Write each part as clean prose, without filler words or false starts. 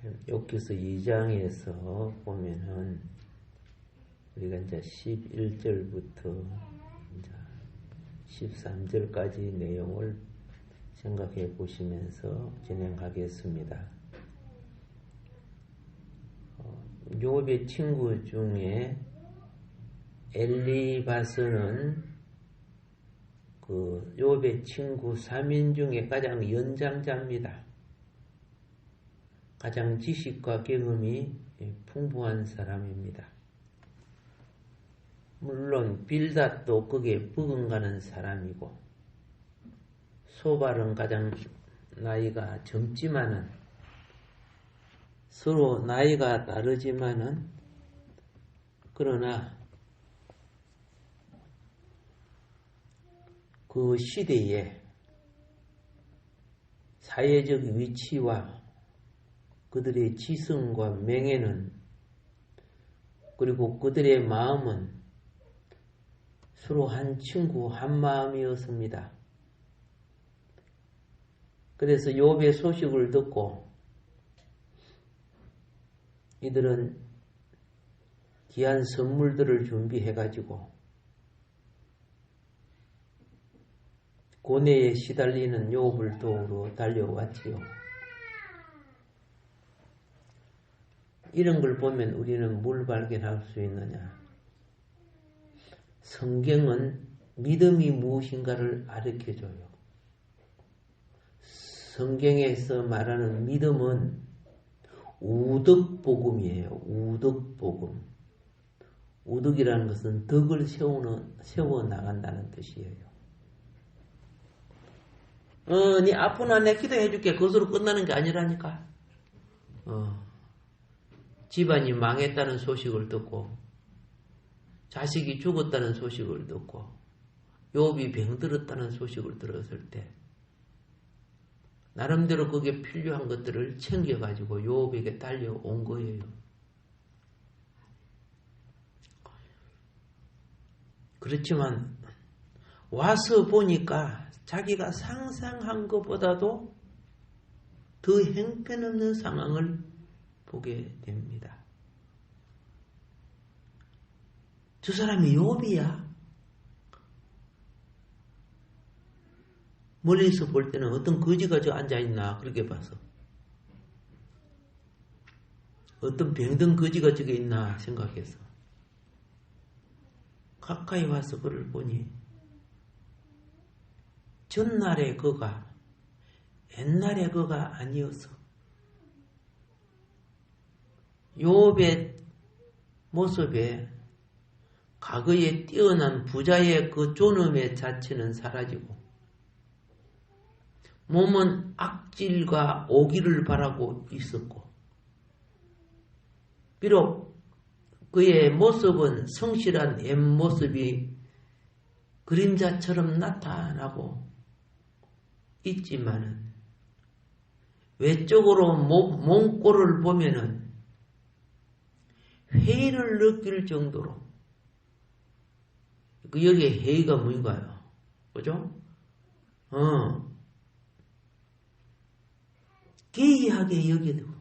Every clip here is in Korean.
욥기서 2장에서 보면은 우리가 이제 11절부터 이제 13절까지 내용을 생각해 보시면서 진행하겠습니다. 욥의 친구 중에 엘리바스는 그 욥의 친구 3인 중에 가장 연장자입니다. 가장 지식과 경험이 풍부한 사람입니다. 물론 빌닷도 거기에 버금가는 사람이고, 소발은 가장 나이가 젊지만은, 서로 나이가 다르지만은, 그러나 그 시대에 사회적 위치와 그들의 지성과 명예는, 그리고 그들의 마음은 서로 한 친구 한 마음이었습니다. 그래서 욥의 소식을 듣고 이들은 귀한 선물들을 준비해가지고 고뇌에 시달리는 욥을 도우러 달려왔지요. 이런 걸 보면 우리는 뭘 발견할 수 있느냐? 성경은 믿음이 무엇인가를 가르쳐줘요. 성경에서 말하는 믿음은 우덕복음이에요. 우덕복음. 우덕이라는 것은 덕을 세워나간다는 뜻이에요. 네 아프나 내 기도해줄게. 그것으로 끝나는 게 아니라니까. 집안이 망했다는 소식을 듣고 자식이 죽었다는 소식을 듣고 욥이 병들었다는 소식을 들었을 때 나름대로 그게 필요한 것들을 챙겨가지고 욥에게 달려온 거예요. 그렇지만 와서 보니까 자기가 상상한 것보다도 더 형편없는 상황을 보게 됩니다. 저 사람이 욥이야? 멀리서 볼 때는 어떤 거지가 저 앉아있나 그렇게 봐서, 어떤 병든 거지가 저기 있나 생각해서 가까이 와서 그를 보니 전날의 그가 옛날의 그가 아니어서 욥의 모습에 과거에 뛰어난 부자의 그 존엄의 자체는 사라지고 몸은 악질과 오기를 바라고 있었고, 비록 그의 모습은 성실한 옛 모습이 그림자처럼 나타나고 있지만은 외적으로 몸꼴을 보면은 회의를 느낄 정도로, 여기에 회의가 뭔가요? 그죠? 개의하게 여겨지고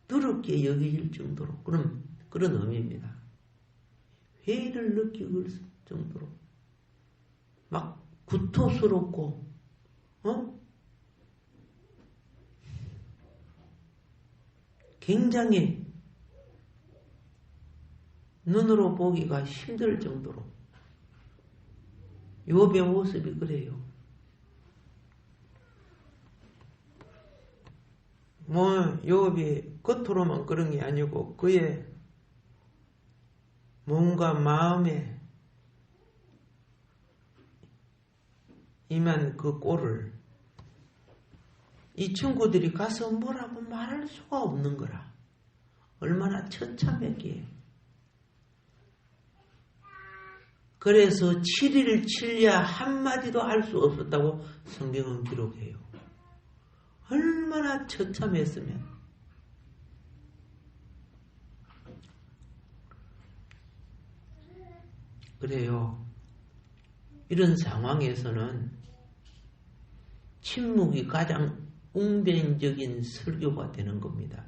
더럽게 여겨질 정도로 그런 의미입니다. 회의를 느낄 정도로 막 구토스럽고 굉장히 눈으로 보기가 힘들 정도로 욥의 모습이 그래요. 욥이 겉으로만 그런 게 아니고 그의 몸과 마음에 임한 그 꼴을 이 친구들이 가서 뭐라고 말할 수가 없는 거라. 얼마나 처참했기에. 그래서 7일 7야 한마디도 할 수 없었다고 성경은 기록해요. 얼마나 처참했으면. 그래요. 이런 상황에서는 침묵이 가장 웅변적인 설교가 되는 겁니다.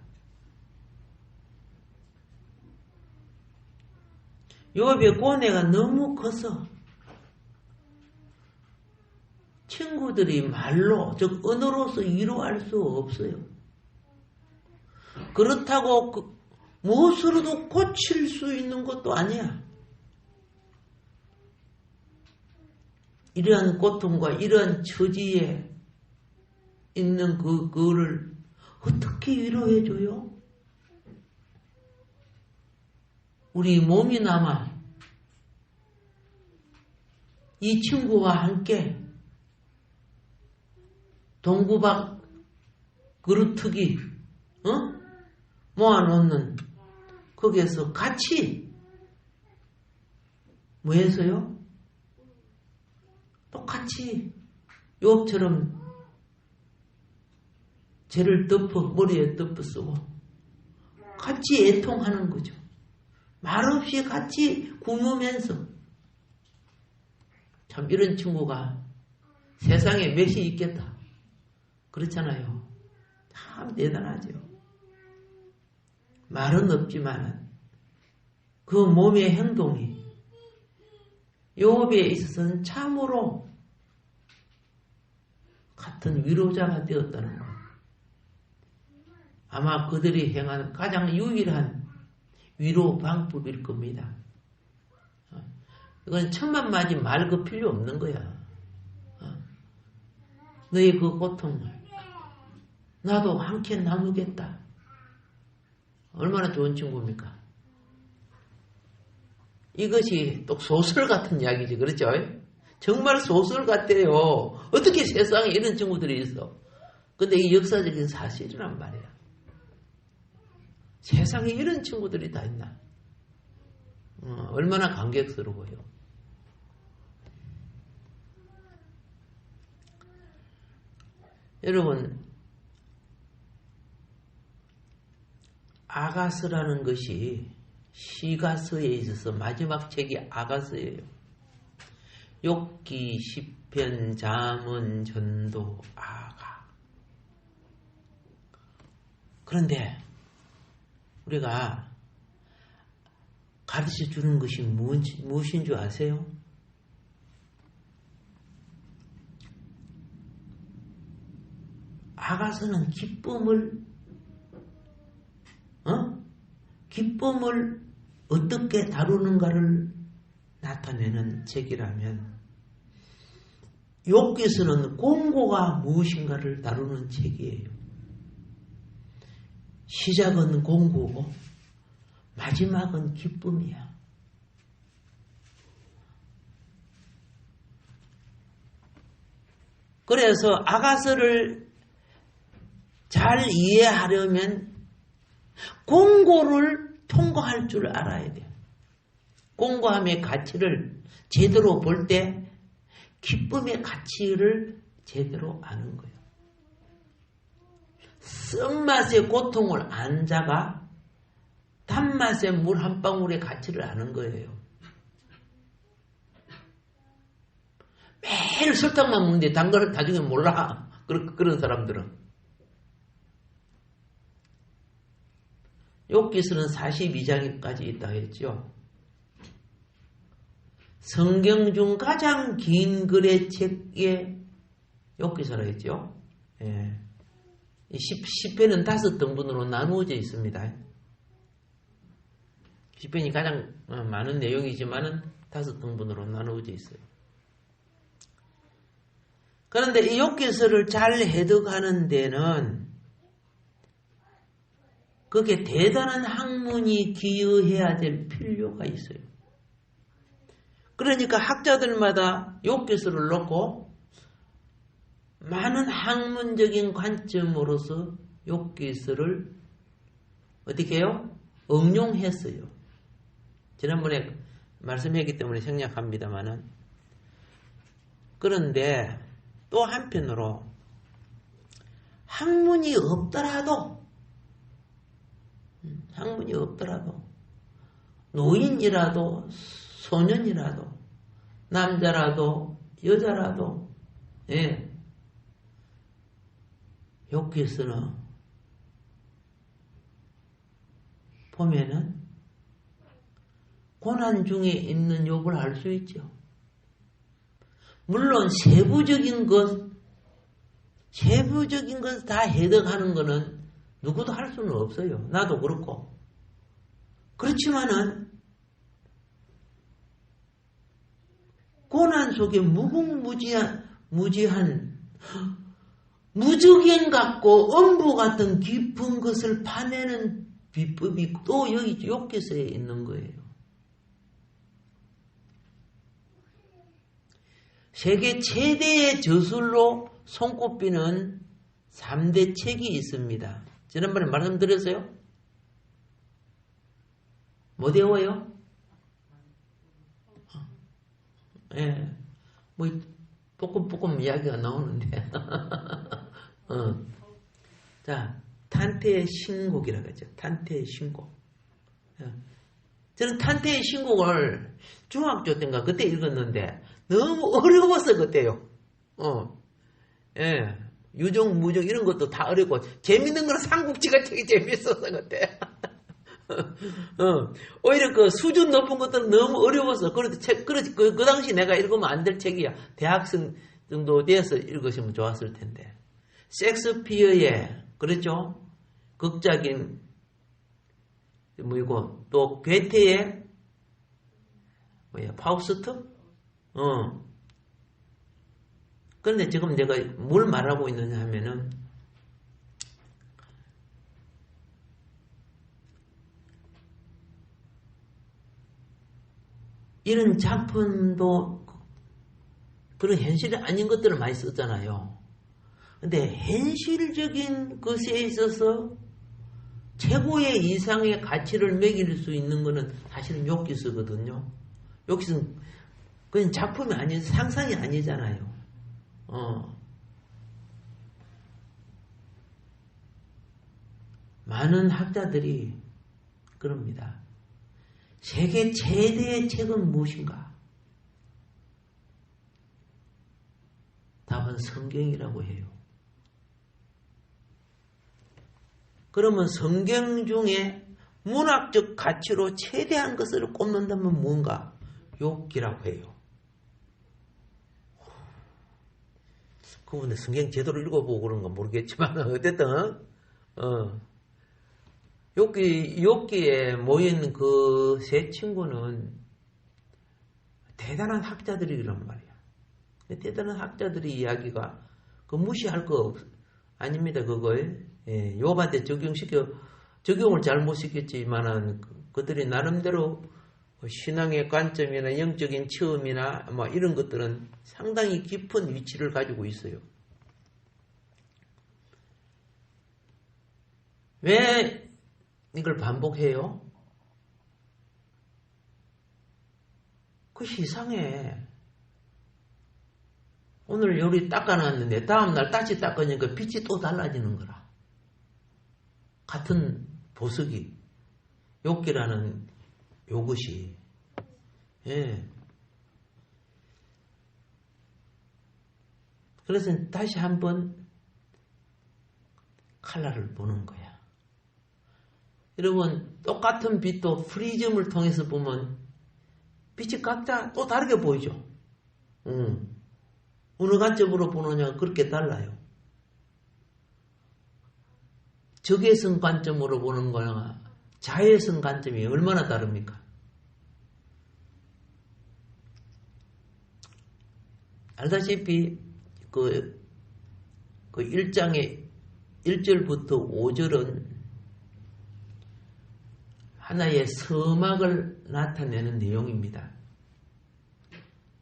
욥의 고뇌가 너무 커서 친구들이 말로, 즉 언어로서 위로할 수 없어요. 그렇다고 무엇으로도 고칠 수 있는 것도 아니야. 이러한 고통과 이러한 처지에 있는 그거를 어떻게 위로해줘요? 우리 몸이나마 이 친구와 함께 동구박 그루트기 모아놓는 거기에서 같이 뭐 해서요? 똑같이 욥처럼 죄를 머리에 덮어 쓰고 같이 애통하는 거죠. 말없이 같이 굶으면서. 참 이런 친구가 세상에 몇이 있겠다. 그렇잖아요. 참 대단하죠. 말은 없지만 그 몸의 행동이 욥에 있어서는 참으로 같은 위로자가 되었다는 것. 아마 그들이 행하는 가장 유일한 위로 방법일 겁니다. 이건 천만마디 말 그 필요 없는 거야. 너의 그 고통을 나도 함께 나누겠다. 얼마나 좋은 친구입니까? 이것이 또 소설 같은 이야기지, 그렇죠? 정말 소설 같아요. 어떻게 세상에 이런 친구들이 있어? 근데 이게 역사적인 사실이란 말이야. 세상에 이런 친구들이 다 있나? 얼마나 감격스러워요. 여러분, 아가서라는 것이 시가서에 있어서 마지막 책이 아가서예요. 욥기, 시편, 잠언, 전도, 아가. 그런데 우리가 가르쳐 주는 것이 무엇인 줄 아세요? 아가서는 기쁨을 어떻게 다루는가를 나타내는 책이라면, 욥기서는 공고가 무엇인가를 다루는 책이에요. 시작은 공고고 마지막은 기쁨이야. 그래서 아가서를 잘 이해하려면 공고를 통과할 줄 알아야 돼요. 공고함의 가치를 제대로 볼 때 기쁨의 가치를 제대로 아는 거예요. 쓴맛의 고통을 안 자가 단맛의 물 한 방울의 가치를 아는 거예요. 매일 설탕만 먹는데 단 거를 나중에 몰라. 그런 사람들은. 욥기서는 42장까지 있다 했죠. 성경 중 가장 긴 글의 책에 욥기서라 했죠. 예. 시편은 5등분으로 나누어져 있습니다. 시편이 가장 많은 내용이지만은 5등분으로 나누어져 있어요. 그런데 이 욥기서를 잘 해석하는 데는 그게 대단한 학문이 기여해야 될 필요가 있어요. 그러니까 학자들마다 욥기서를 놓고 많은 학문적인 관점으로서 욥기서를 어떻게 해요? 응용했어요. 지난번에 말씀했기 때문에 생략합니다만은. 그런데 또 한편으로 학문이 없더라도 노인이라도 소년이라도 남자라도 여자라도 욥기서는 보면은 고난 중에 있는 욥을 알 수 있죠. 물론 세부적인 것 다 해석하는 것은 누구도 할 수는 없어요. 나도 그렇고. 그렇지만은 고난 속에 무지한 무적행 같고 엄부 같은 깊은 것을 파내는 비법이 또 여기 욥기서에 있는 거예요. 세계 최대의 저술로 손꼽히는 3대 책이 있습니다. 지난번에 말씀드렸어요? 못 외워요? 예. 뭐, 조금 이야기가 나오는데. 자, 탄태의 신곡이라고 하죠. 탄태의 신곡. 저는 탄태의 신곡을 중학교 때인가 그때 읽었는데 너무 어려웠어, 그때요. 예. 유정, 무정 이런 것도 다 어렵고 재밌는 거는 삼국지가 되게 재밌었어, 그때. 오히려 그 수준 높은 것들은 너무 어려워서 그 당시 내가 읽으면 안 될 책이야. 대학생 정도 돼서 읽으시면 좋았을 텐데. 셰익스피어의 그렇죠? 극작인 뭐이고 또 괴테의 파우스트? 그런데 지금 내가 뭘 말하고 있느냐 하면은 이런 작품도 그런 현실이 아닌 것들을 많이 썼잖아요. 근데 현실적인 것에 있어서 최고의 이상의 가치를 매길 수 있는 것은 사실은 욥기서거든요. 욥기서는 그냥 작품이 아니고 상상이 아니잖아요. 많은 학자들이 그럽니다. 세계 최대의 책은 무엇인가? 답은 성경이라고 해요. 그러면 성경 중에 문학적 가치로 최대한 것을 꼽는다면 뭔가? 욥기라고 해요. 그분들 성경 제대로 읽어보고 그런 건 모르겠지만 어쨌든 욥기에 모여있는 그 세 친구는 대단한 학자들이란 말이야. 대단한 학자들의 이야기가 그 무시할 거 아닙니다. 그걸 욥한테 적용을 잘못 시켰지만은 그들이 나름대로 신앙의 관점이나 영적인 체험이나 뭐 이런 것들은 상당히 깊은 위치를 가지고 있어요. 왜 이걸 반복해요? 그것이 이상해. 오늘 요리 닦아놨는데 다음날 다시 닦으니까 빛이 또 달라지는 거라. 같은 보석이 욥기라는 요것이 그래서 다시 한번 칼날을 보는 거야. 여러분 똑같은 빛도 프리즘을 통해서 보면 빛이 각자 또 다르게 보이죠. 어느 관점으로 보느냐가 그렇게 달라요. 적외선 관점으로 보는 거나 자외선 관점이 얼마나 다릅니까? 알다시피 그 1장의 1절부터 5절은 하나의 서막을 나타내는 내용입니다.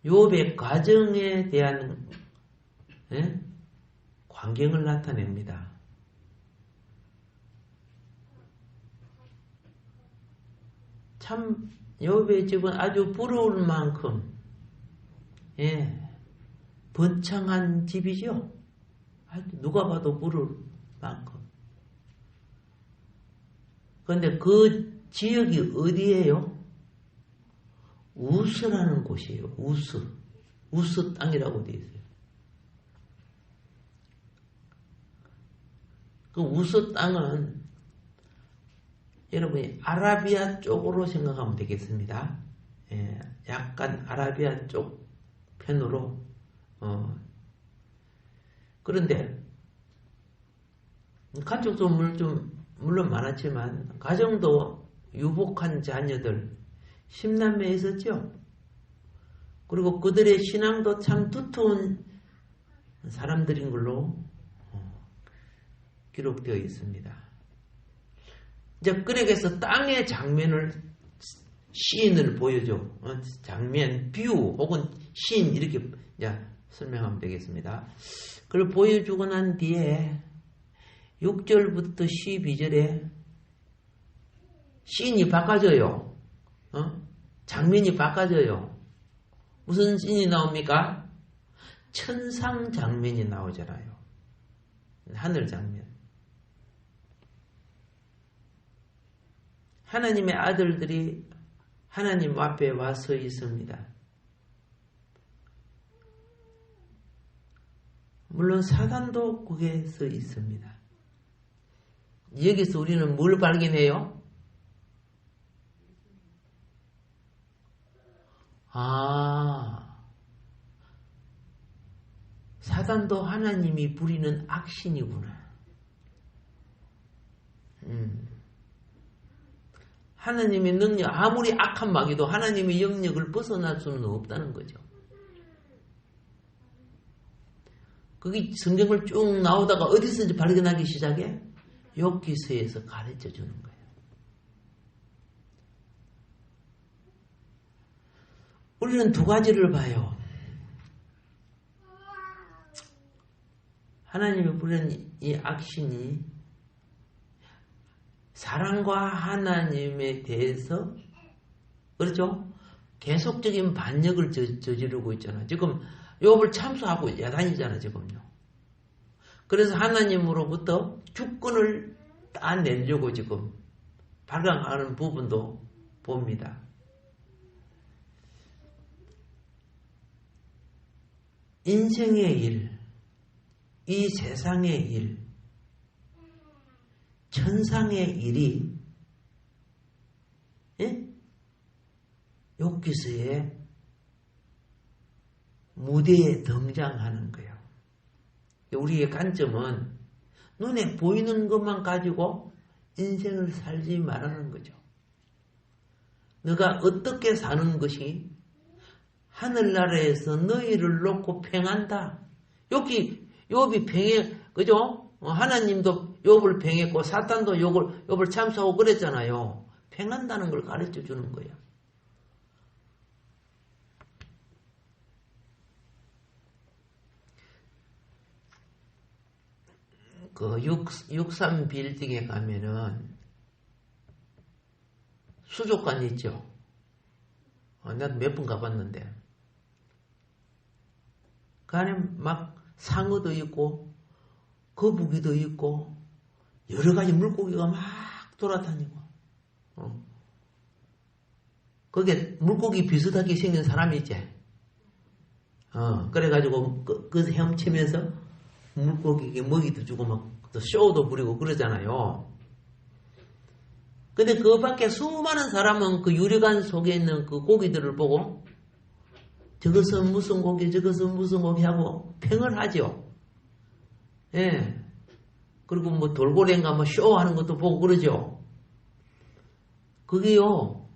욥의 과정에 대한 광경을 나타냅니다. 참 욥의 집은 아주 부러울 만큼 번창한 집이죠. 누가 봐도 부러울 만큼. 그런데 그 지역이 어디예요? 우스라는 곳이에요. 우스 땅이라고 되어 있어요. 그 우스 땅은 여러분이 아라비아 쪽으로 생각하면 되겠습니다. 약간 아라비아 쪽 편으로 그런데 가족도 물론 많았지만 가정도 유복한 자녀들 10남매 있었죠. 그리고 그들의 신앙도 참 두터운 사람들인 걸로 기록되어 있습니다. 이제 그에게서 땅의 장면을 시인을 보여줘. 장면, 비유 혹은 시인 이렇게 이제 설명하면 되겠습니다. 그걸 보여주고 난 뒤에 6절부터 12절에 시인이 바꿔져요. 장면이 바꿔져요. 무슨 시인이 나옵니까? 천상 장면이 나오잖아요. 하늘 장면. 하나님의 아들들이 하나님 앞에 와 서 있습니다. 물론 사단도 거기에 서 있습니다. 여기서 우리는 뭘 발견해요? 사단도 하나님이 부리는 악신이구나. 하나님의 능력, 아무리 악한 마귀도 하나님의 영역을 벗어날 수는 없다는 거죠. 그게 성경을 쭉 나오다가 어디서든지 발견하기 시작해? 욥기서에서 가르쳐 주는 거예요. 우리는 두 가지를 봐요. 하나님이 부르는 이 악신이 사랑과 하나님에 대해서 그렇죠? 계속적인 반역을 저지르고 있잖아. 지금 욥을 참수하고 야단이잖아 지금요. 그래서 하나님으로부터 주권을 따내려고 지금 발광하는 부분도 봅니다. 인생의 일, 이 세상의 일, 천상의 일이 욥기서의 무대에 등장하는 거예요. 우리의 관점은 눈에 보이는 것만 가지고 인생을 살지 말라는 거죠. 너가 어떻게 사는 것이 하늘나라에서 너희를 놓고 팽한다. 욥이 팽해, 그죠? 하나님도 욥을 팽했고 사탄도 욥을 참수하고 그랬잖아요. 팽한다는 걸 가르쳐 주는 거예요. 그 63 빌딩에 가면은 수족관 있죠. 나도 몇 번 가봤는데 그 안에 막 상어도 있고 거북이도 있고 여러 가지 물고기가 막 돌아다니고 거기에 물고기 비슷하게 생긴 사람이 있지. 그래가지고 그 헤엄치면서 물고기에게 먹이도 주고 막 또 쇼도 부리고 그러잖아요. 근데 그 밖에 수많은 사람은 그 유리관 속에 있는 그 고기들을 보고 저것은 무슨 고기, 저것은 무슨 고기 하고 평을 하죠. 예. 그리고 뭐 돌고래인가 뭐 쇼하는 것도 보고 그러죠. 그게요.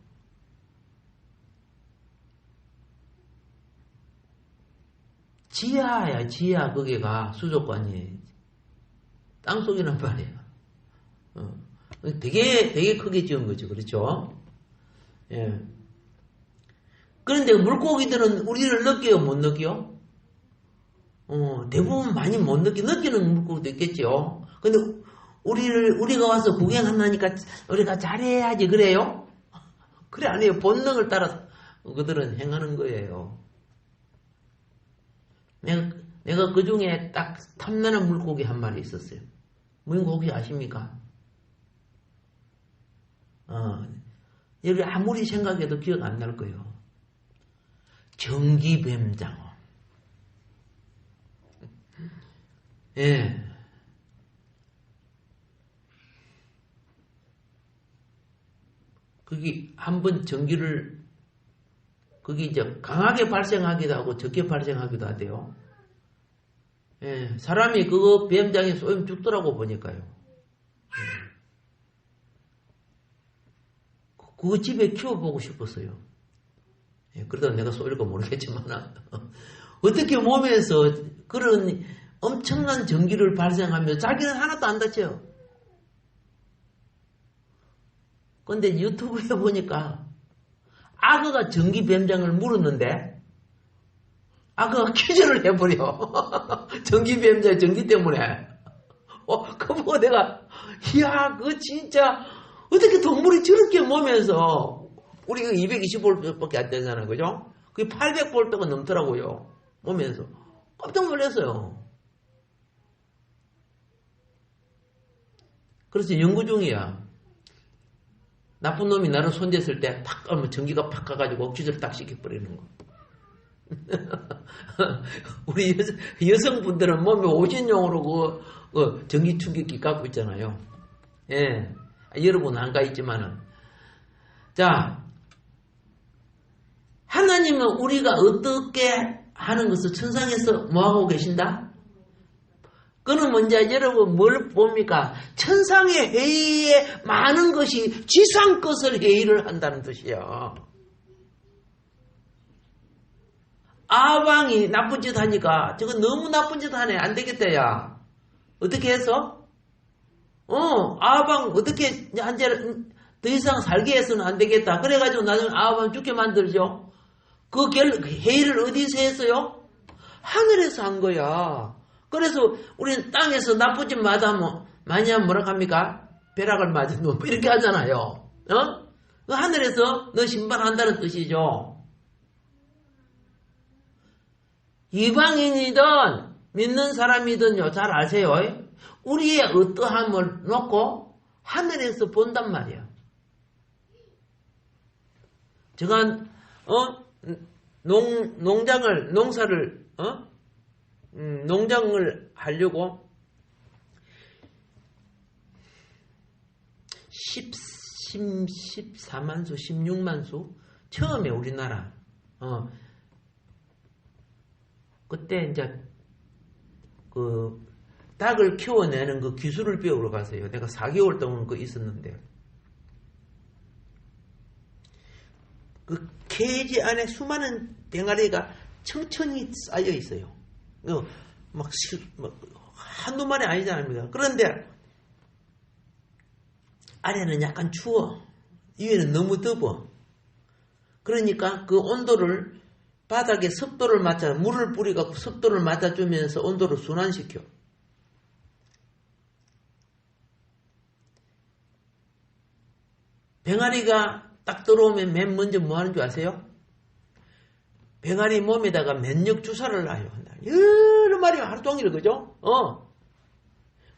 지하야, 지하, 거기가 수족관이. 땅속이란 말이야. 되게 크게 지은 거죠. 그렇죠? 예. 그런데 물고기들은 우리를 느껴요? 못 느껴요? 대부분 많이 못 느끼는 물고기도 있겠죠. 근데 우리가 와서 구경한다니까 우리가 잘해야지 그래요? 그래, 아니에요. 본능을 따라서 그들은 행하는 거예요. 내가 그 중에 딱 탐나는 물고기 한 마리 있었어요. 무슨 고기 아십니까? 여기 아무리 생각해도 기억 안 날 거예요. 전기뱀장어. 예. 그게 한번 전기를 그게 이제 강하게 발생하기도 하고 적게 발생하기도 하대요. 예, 사람이 그거 비행장에 쏘이면 죽더라고 보니까요. 예. 그거 집에 키워보고 싶었어요. 예, 그러다 내가 쏘일까 모르겠지만 어떻게 몸에서 그런 엄청난 전기를 발생하며 자기는 하나도 안 다쳐요. 근데 유튜브에 보니까 악어가 전기 뱀장을 물었는데 악어가 기절을 해버려. 전기 뱀장 전기 때문에. 그거 보고 내가 이야 그거 진짜 어떻게 동물이 저렇게 몸에서 우리가 220V밖에 안 되잖아요. 그죠? 그게 800V가 넘더라고요. 몸에서. 깜짝 놀랐어요. 그래서 연구 중이야. 나쁜 놈이 나를 손댔을 때 팍 가면 전기가 팍 가가지고 기절 딱 시켜버리는 거. 우리 여성분들은 몸에 오신용으로 그 전기 충격기 갖고 있잖아요. 예. 여러분은 안 가 있지만은. 자, 하나님은 우리가 어떻게 하는 것을 천상에서 뭐하고 계신다? 그는 먼저 여러분 뭘 봅니까? 천상의 회의에 많은 것이 지상 것을 회의를 한다는 뜻이야. 아방이 나쁜 짓 하니까 저거 너무 나쁜 짓 하네. 안 되겠다 야. 어떻게 해서? 아방 어떻게 더 이상 살게 해서는 안 되겠다. 그래가지고 나중에 아방 죽게 만들죠. 그 회의를 어디서 했어요? 하늘에서 한 거야. 그래서 우리는 땅에서 나쁜 짓 많이 하면 뭐라 합니까? 벼락을 맞은 놈 이렇게 하잖아요. 그 하늘에서 너 심판한다는 뜻이죠. 이방인이든 믿는 사람이든요. 잘 아세요. 우리의 어떠함을 놓고 하늘에서 본단 말이야. 제가 농장을 하려고 14만 수, 16만 수 처음에 우리나라 그때 이제 그 닭을 키워내는 그 기술을 배우러 갔어요. 내가 4개월 동안 그 있었는데 그 케이지 안에 수많은 병아리가 천천히 쌓여 있어요. 막 한두 마리 아니지 않습니까? 그런데 아래는 약간 추워. 위에는 너무 더워. 그러니까 그 온도를 바닥에 습도를 맞춰 물을 뿌리갖고 습도를 맞춰주면서 온도를 순환시켜. 병아리가 딱 들어오면 맨 먼저 뭐 하는 줄 아세요? 병아리 몸에다가 면역 주사를 놔요. 여러 마리 하루 종일 그죠?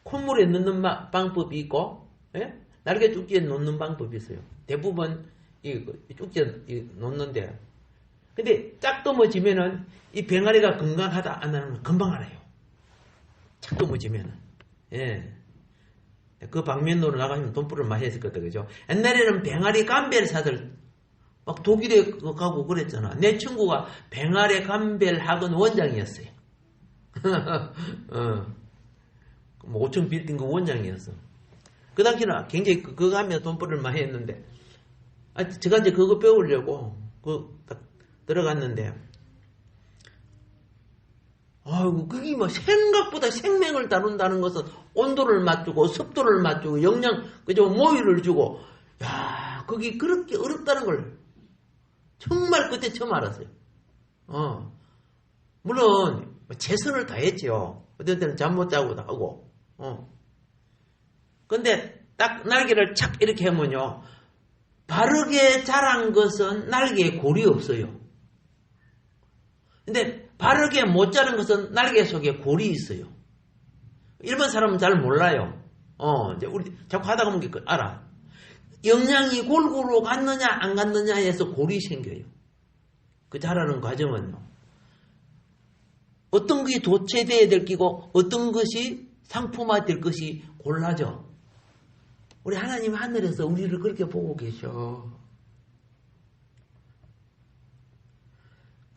콧물에 넣는 방법이 있고, 예? 날개 쪽지에 놓는 방법이 있어요. 대부분 이 쪽지에 놓는데, 근데 짝 넘어지면은 이 병아리가 건강하다 안 하는 건 금방 알아요. 짝 넘어지면은, 예. 그 방면으로 나가시면 돈벌을 많이 했을 거다, 그죠? 옛날에는 병아리 감별사들 막 독일에 가고 그랬잖아. 내 친구가 병아리 감별 학원 원장이었어요. 뭐 5층 빌딩 그 원장이었어. 그 당시는 굉장히 그거 하면 돈벌을 많이 했는데, 제가 이제 그거 배우려고 딱 들어갔는데, 아이고 그게 뭐 생각보다 생명을 다룬다는 것은 온도를 맞추고 습도를 맞추고 영양 그죠 모유를 주고, 야 그게 그렇게 어렵다는 걸 정말 그때 처음 알았어요. 물론 최선을 다했죠. 어떤 때는 잠 못 자고도 하고. 근데 딱 날개를 착 이렇게 하면요, 바르게 자란 것은 날개에 골이 없어요. 근데 바르게 못 자란 것은 날개 속에 골이 있어요. 일반 사람은 잘 몰라요. 이제 우리 자꾸 하다 보면 알아. 영양이 골고루 갔느냐 안 갔느냐에서 골이 생겨요. 그 자라는 과정은요. 어떤 것이 도체되어야 될 끼고 어떤 것이 상품화 될 것이 골라져. 우리 하나님 하늘에서 우리를 그렇게 보고 계셔.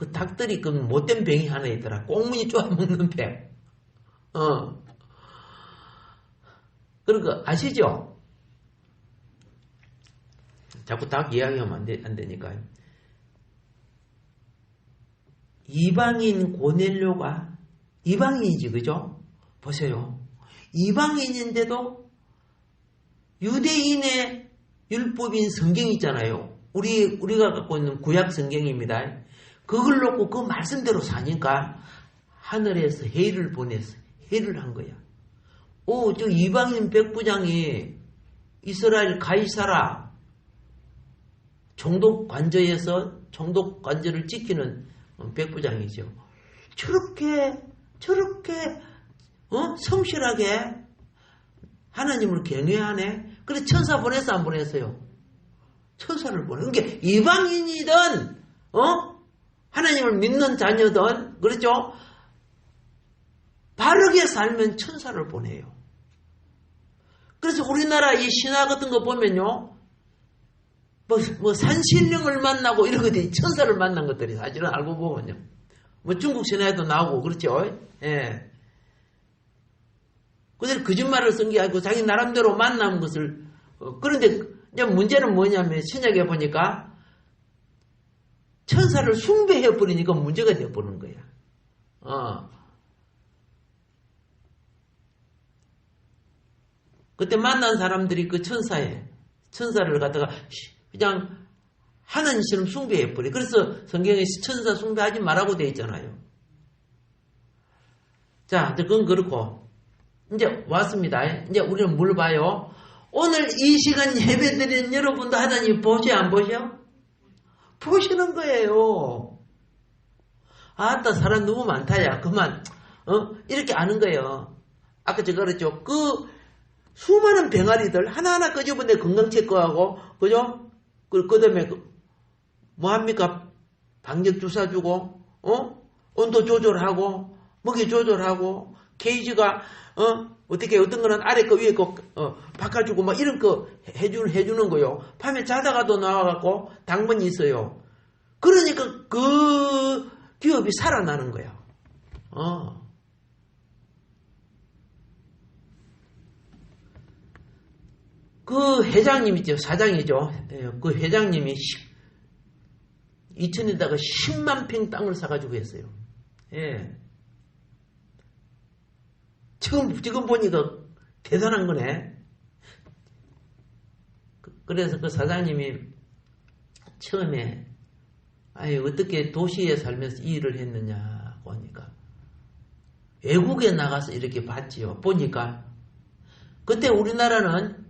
그 닭들이 그 못된 병이 하나 있더라. 꽁무니 쪼아먹는 병. 그런 거 아시죠? 자꾸 닭 이야기하면 안 되니까. 이방인 고넬료가 이방인이지, 그죠? 보세요. 이방인인데도 유대인의 율법인 성경이 있잖아요. 우리가 갖고 있는 구약 성경입니다. 그걸 놓고 그 말씀대로 사니까 하늘에서 해를 보내서 해를 한 거야. 저 이방인 백부장이 이스라엘 가이사라 총독 관저에서 총독 관저를 지키는 백부장이죠. 저렇게 성실하게 하나님을 경외하네. 그래 천사 보냈어 안 보냈어요? 천사를 보내. 그러니까 이방인이든 하나님을 믿는 자녀든 그렇죠? 바르게 살면 천사를 보내요. 그래서 우리나라 이 신화 같은 거 보면요, 뭐 산신령을 만나고 이런 것들이 천사를 만난 것들이 사실은 알고 보면요, 뭐 중국 신화에도 나오고 그렇죠. 예. 그들 거짓말을 쓴 게 아니고 자기 나름대로 만난 것을 그런데 이제 문제는 뭐냐면 신약에 보니까 천사를 숭배해 버리니까 문제가 돼 버리는 거야. 그때 만난 사람들이 그 천사를 갖다가 그냥 하나님처럼 숭배해 버려. 그래서 성경에 천사 숭배하지 말라고 되어 있잖아요. 자, 그건 그렇고 이제 왔습니다. 이제 우리는 뭘 봐요? 오늘 이 시간 예배 드리는 여러분도 하나님 보셔 안 보셔? 보시는 거예요. 아따 사람 너무 많다야. 그만 이렇게 아는 거예요. 아까 제가 그랬죠. 그 수많은 병아리들 하나하나 끄집어내 건강 체크하고 그죠? 그 다음에 뭐합니까? 방역 주사 주고 온도 조절하고 먹이 조절하고 케이지가 어떻게 어떤 거는 아래 거 위에 거 바꿔주고 막 이런 거 해주는 거요. 밤에 자다가도 나와갖고 당번이 있어요. 그러니까 그 기업이 살아나는 거야. 그 회장님 있죠. 사장이죠. 그 회장님이 2000에다가 10만 평 땅을 사가지고 했어요. 예. 지금 보니까 대단한 거네. 그래서 그 사장님이 처음에 어떻게 도시에 살면서 이 일을 했느냐고 하니까 외국에 나가서 이렇게 봤지요. 보니까 그때 우리나라는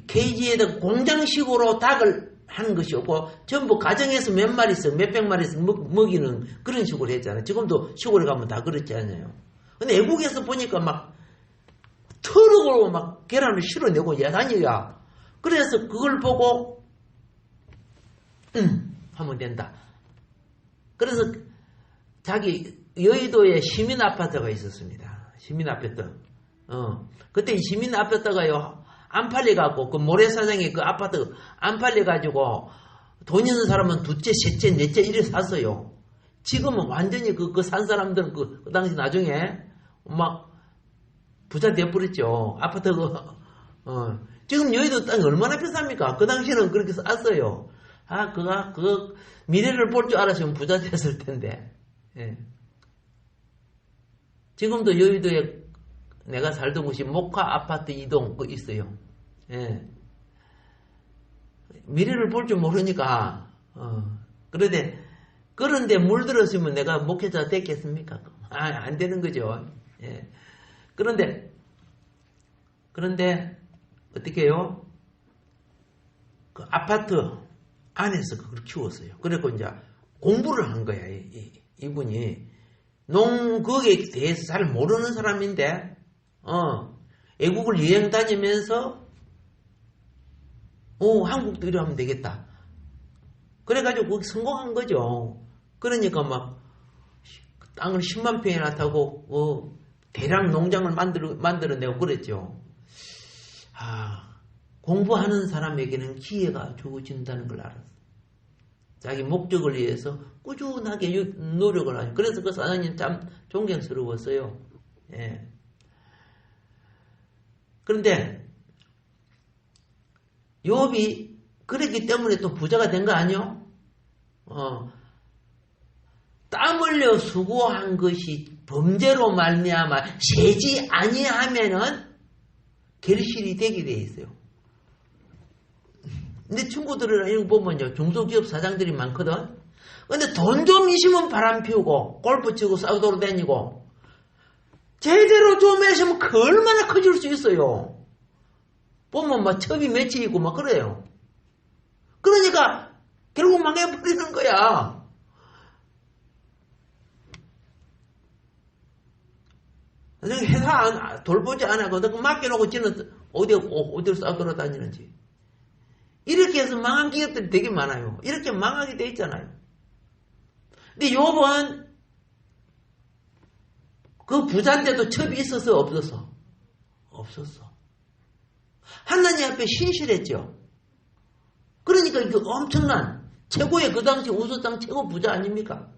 케이지에다 공장식으로 닭을 하는 것이 없고 전부 가정에서 몇 마리씩 몇백 마리씩 먹이는 그런 식으로 했잖아요. 지금도 시골에 가면 다 그렇지 않아요. 근데 외국에서 보니까 막 트럭으로 막 계란을 실어내고 야단이야. 그래서 그걸 보고 하면 된다. 그래서 자기 여의도에 시민 아파트가 있었습니다. 시민 아파트. 그때 이 시민 아파트가요 안 팔려갖고 그 모래사장에 그 아파트 안 팔려가지고 돈 있는 사람은 두째, 셋째, 넷째 이래 샀어요. 지금은 완전히 그 산 사람들은 그 당시 나중에 막 부자 돼버렸죠. 아파트 지금 여의도 땅이 얼마나 비쌉니까? 그 당시에는 그렇게 쌌어요. 그거 미래를 볼 줄 알았으면 부자 됐을 텐데. 예. 지금도 여의도에 내가 살던 곳이 목화 아파트 2동 그 있어요. 예. 미래를 볼 줄 모르니까 그런데 물들었으면 내가 목회자 됐겠습니까? 안 되는 거죠. 예. 그런데 어떻게 해요? 그 아파트 안에서 그걸 키웠어요. 그래서 이제 공부를 한 거야. 이분이 농거에 대해서 잘 모르는 사람인데 외국을 여행 다니면서 한국도 이러면 되겠다. 그래가지고 거기 성공한 거죠. 그러니까 막 땅을 10만 평이나 타고 대량 농장을 만들어내고 그랬죠. 공부하는 사람에게는 기회가 주어진다는 걸 알았어. 자기 목적을 위해서 꾸준하게 노력을 하죠. 그래서 그 사장님 참 존경스러웠어요. 예. 그런데 욥이 그랬기 때문에 또 부자가 된 거 아니요? 땀 흘려 수고한 것이 범죄로 말미암아 세지 아니하면은 결실이 되게 돼 있어요. 근데 친구들이랑 이런 거 보면요, 중소기업 사장들이 많거든. 근데 돈 좀 있으면 바람 피우고 골프 치고 싸우도록 다니고 제대로 좀 했으면 그 얼마나 커질 수 있어요. 보면 막 첩이 맺혀 있고 막 그래요. 그러니까 결국 망해버리는 거야. 회사 돌보지 안 하고 맡겨놓고 지는 어디로 싸우러 다니는지. 이렇게 해서 망한 기업들이 되게 많아요. 이렇게 망하게 돼 있잖아요. 근데 욥은 그 부자인데도 첩이 있어서 없었어? 없었어. 하나님 앞에 신실했죠. 그러니까 이게 엄청난 최고의 그 당시 우수상 최고 부자 아닙니까?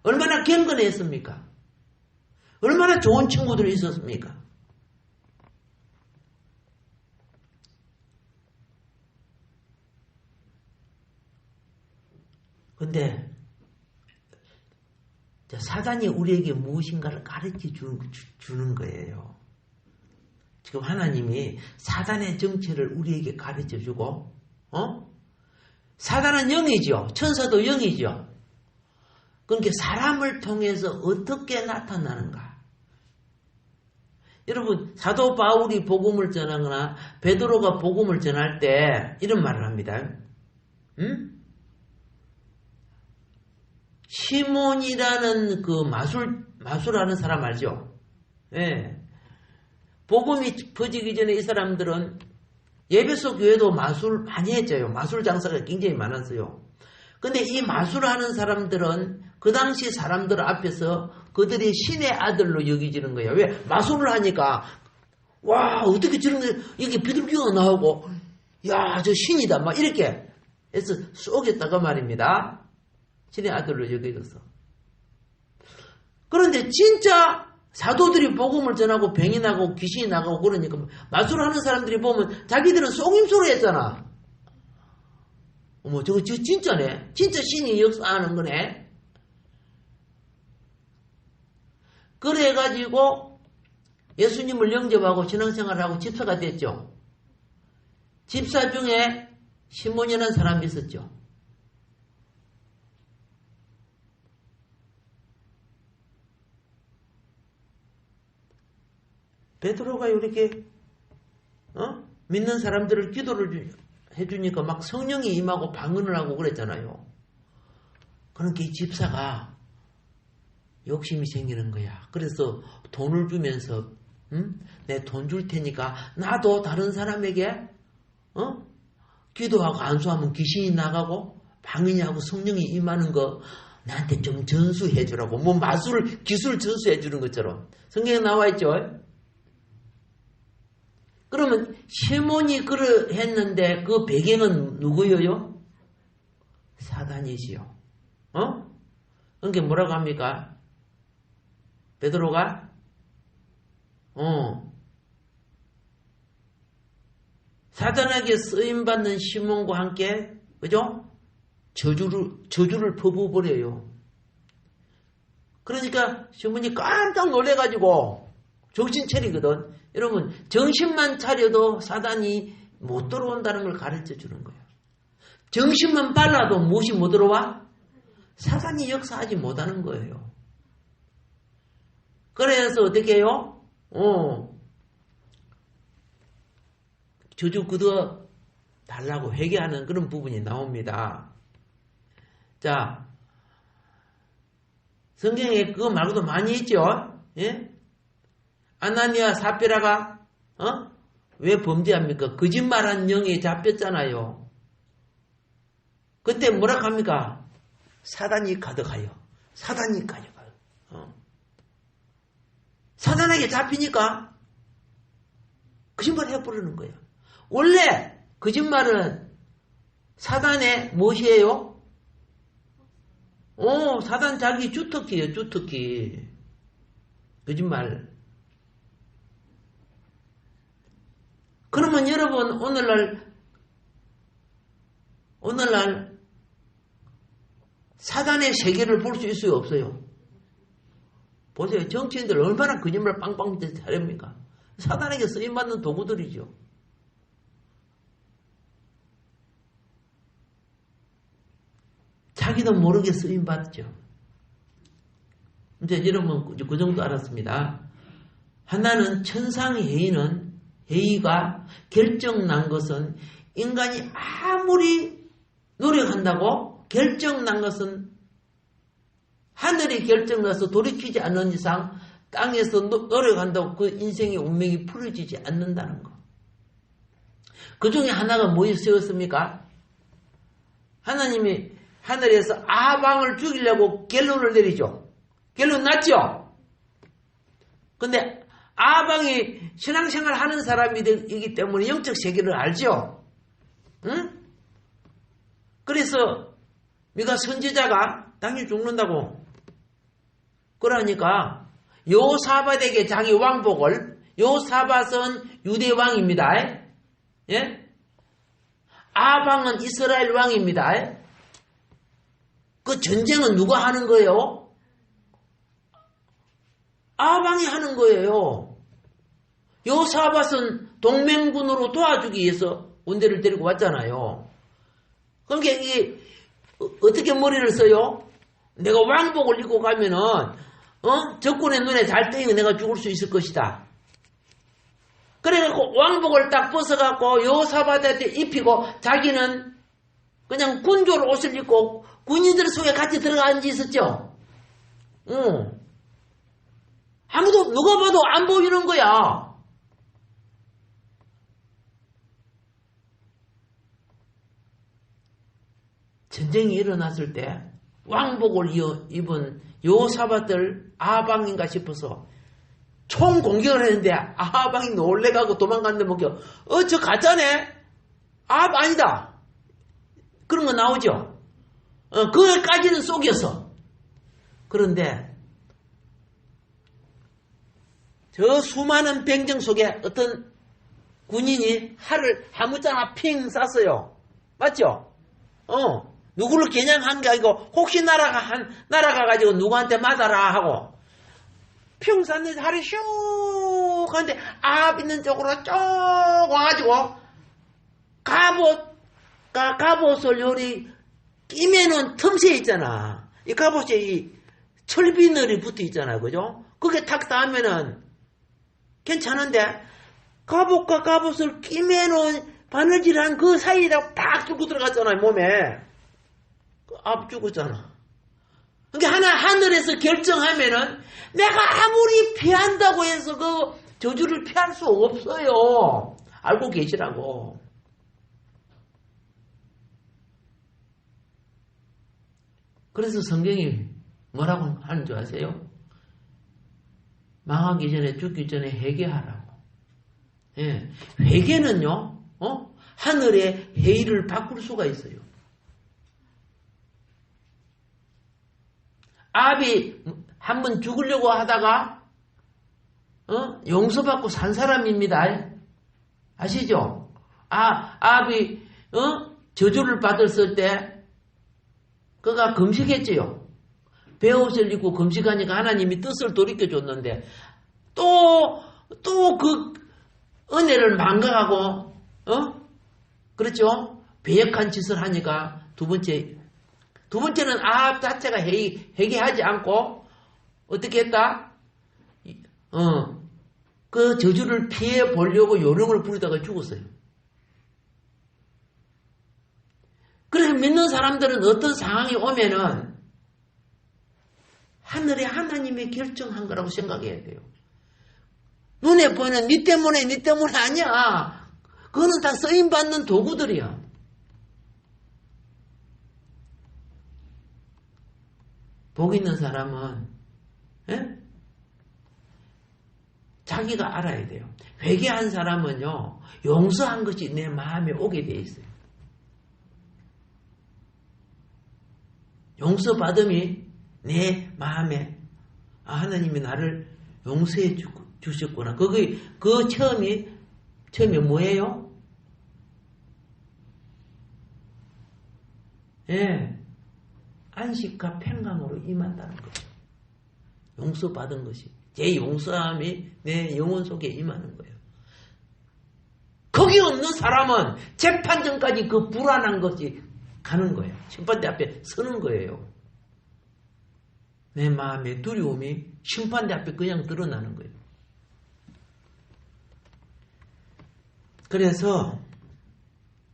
얼마나 경건했습니까? 얼마나 좋은 친구들이 있었습니까? 근데 사단이 우리에게 무엇인가를 가르쳐 주는 거예요. 지금 하나님이 사단의 정체를 우리에게 가르쳐 주고, 사단은 영이죠. 천사도 영이죠. 그러니까 사람을 통해서 어떻게 나타나는가? 여러분, 사도 바울이 복음을 전하거나 베드로가 복음을 전할 때 이런 말을 합니다. 시몬이라는 그 마술하는 사람 알죠? 예. 복음이 퍼지기 전에 이 사람들은 예배소 교회도 마술 많이 했죠. 마술 장사가 굉장히 많았어요. 근데 이 마술하는 사람들은 그 당시 사람들 앞에서 그들이 신의 아들로 여기지는 거예요. 왜? 마술을 하니까 와 어떻게 저런 게 이렇게 비둘기가 나오고 야 저 신이다 막 이렇게 해서 쏘겠다가 말입니다. 신의 아들로 여겨졌어. 그런데 진짜 사도들이 복음을 전하고 병이 나고 귀신이 나가고 그러니까 마술하는 사람들이 보면 자기들은 속임수로 했잖아. 어머 저거 진짜네. 진짜 신이 역사하는 거네. 그래가지고 예수님을 영접하고 신앙생활을 하고 집사가 됐죠. 집사 중에 시몬이라는 사람이 있었죠. 베드로가 이렇게 믿는 사람들을 기도를 해주니까 막 성령이 임하고 방언을 하고 그랬잖아요. 그러니까 이 집사가 욕심이 생기는 거야. 그래서 돈을 주면서 내 돈 줄 테니까 나도 다른 사람에게 기도하고 안수하면 귀신이 나가고 방언이 하고 성령이 임하는 거 나한테 좀 전수해 주라고. 뭐 마술을 기술 전수해 주는 것처럼 성경에 나와 있죠. 그러면 시몬이 했는데 그 배경은 누구예요? 사단이지요. 그러니까 뭐라고 합니까? 베드로가 사단에게 쓰임받는 시몬과 함께 그죠? 저주를 퍼부어버려요. 그러니까 시몬이 깜짝 놀래가지고 정신 차리거든. 여러분 정신만 차려도 사단이 못 들어온다는 걸 가르쳐 주는 거예요. 정신만 빨라도 무엇이 못 들어와? 사단이 역사하지 못하는 거예요. 그래서 어떻게 해요? 저주 그어 달라고 회개하는 그런 부분이 나옵니다. 자, 성경에 그거 말고도 많이 있죠. 예? 아나니아 삽비라가 왜 범죄합니까? 거짓말한 영에 잡혔잖아요. 그때 뭐라 합니까? 사단이 가득하여. 사단이 가득하여. 사단에게 잡히니까 거짓말 해버리는 거예요. 원래 거짓말은 사단의 무엇이에요? 사단 자기 주특기예요, 주특기. 거짓말. 그러면 여러분, 오늘날 사단의 세계를 볼 수 있어요, 없어요? 보세요. 정치인들 얼마나 거짓말 빵빵 잘합니까? 사단에게 쓰임받는 도구들이죠. 자기도 모르게 쓰임받죠. 이제 여러분 그 정도 알았습니다. 하나는 회의가 결정난 것은 인간이 아무리 노력한다고 결정난 것은 하늘이 결정나서 돌이키지 않는 이상 땅에서 노력한다고 그 인생의 운명이 풀어지지 않는다는 거. 그 중에 하나가 뭐였습니까? 하나님이 하늘에서 아방을 죽이려고 결론을 내리죠. 결론 났죠? 근데 아방이 신앙생활 하는 사람이기 때문에 영적 세계를 알죠? 응? 그래서 네가 선지자가 당연히 죽는다고. 그러니까 요사밧에게 자기 왕복을, 요사밧은 유대 왕입니다. 예? 아방은 이스라엘 왕입니다. 그 전쟁은 누가 하는 거예요? 아방이 하는 거예요. 요사밧은 동맹군으로 도와주기 위해서 군대를 데리고 왔잖아요. 그러니까 이게 어떻게 머리를 써요? 내가 왕복을 입고 가면은 적군의 눈에 잘 뜨이면 내가 죽을 수 있을 것이다. 그래갖고 왕복을 딱 벗어갖고 요사밧한테 입히고 자기는 그냥 군졸 옷을 입고 군인들 속에 같이 들어가 앉아 있었죠. 아무도 누가 봐도 안 보이는 거야. 전쟁이 일어났을 때 왕복을 입은 요사밧을 아방인가 싶어서 총 공격을 했는데 아방이 놀래가고 도망갔는데 먹여. 저 가짜네? 아니다. 그런 거 나오죠. 그거까지는 속였어. 그런데 저 수많은 병정 속에 어떤 군인이 활을 아무짝나 핑 쐈어요. 맞죠? 누구를 겨냥한 게 아니고 혹시 날아가가지고 누구한테 맞아라 하고 핑 쐈는데 활이 슉 하는데 앞 있는 쪽으로 쭉 와가지고 갑옷을 요리 끼면은 틈새 있잖아. 이 갑옷에 이 철비늘이 붙어 있잖아. 그죠? 그게 탁 닿으면은 괜찮은데 갑옷과 갑옷을 끼면은 바느질한 그 사이에다 팍 뚫고 들어갔잖아요. 몸에. 앞 죽었잖아. 그러니까 하늘에서 결정하면은 내가 아무리 피한다고 해서 그 저주를 피할 수 없어요. 알고 계시라고. 그래서 성경이 뭐라고 하는 줄 아세요? 망하기 전에 죽기 전에 회개하라고. 예. 회개는요, 하늘의 회의를 바꿀 수가 있어요. 아비 한 번 죽으려고 하다가 용서받고 산 사람입니다. 아시죠? 아비 저주를 받았을 때 그가 금식했지요. 베옷을 입고 금식하니까 하나님이 뜻을 돌이켜줬는데 또 그 은혜를 망각하고 그렇죠? 배역한 짓을 하니까 두 번째는 아합 자체가 회개하지 않고 어떻게 했다? 그 저주를 피해 보려고 요령을 부리다가 죽었어요. 그래서 믿는 사람들은 어떤 상황이 오면은 하늘에 하나님이 결정한 거라고 생각해야 돼요. 눈에 보이는 니 때문에 아니야. 그거는 다 쓰임받는 도구들이야. 복 있는 사람은 자기가 알아야 돼요. 회개한 사람은요. 용서한 것이 내 마음에 오게 돼 있어요. 용서받음이 내 마음에 하나님이 나를 용서해 주셨구나. 그 처음이 뭐예요? 예, 안식과 평강으로 임한다는 거죠. 용서받은 것이, 제 용서함이 내 영혼 속에 임하는 거예요. 거기 없는 사람은 재판전까지 그 불안한 것이 가는 거예요. 심판대 앞에 서는 거예요. 내 마음의 두려움이 심판대 앞에 그냥 드러나는 거예요. 그래서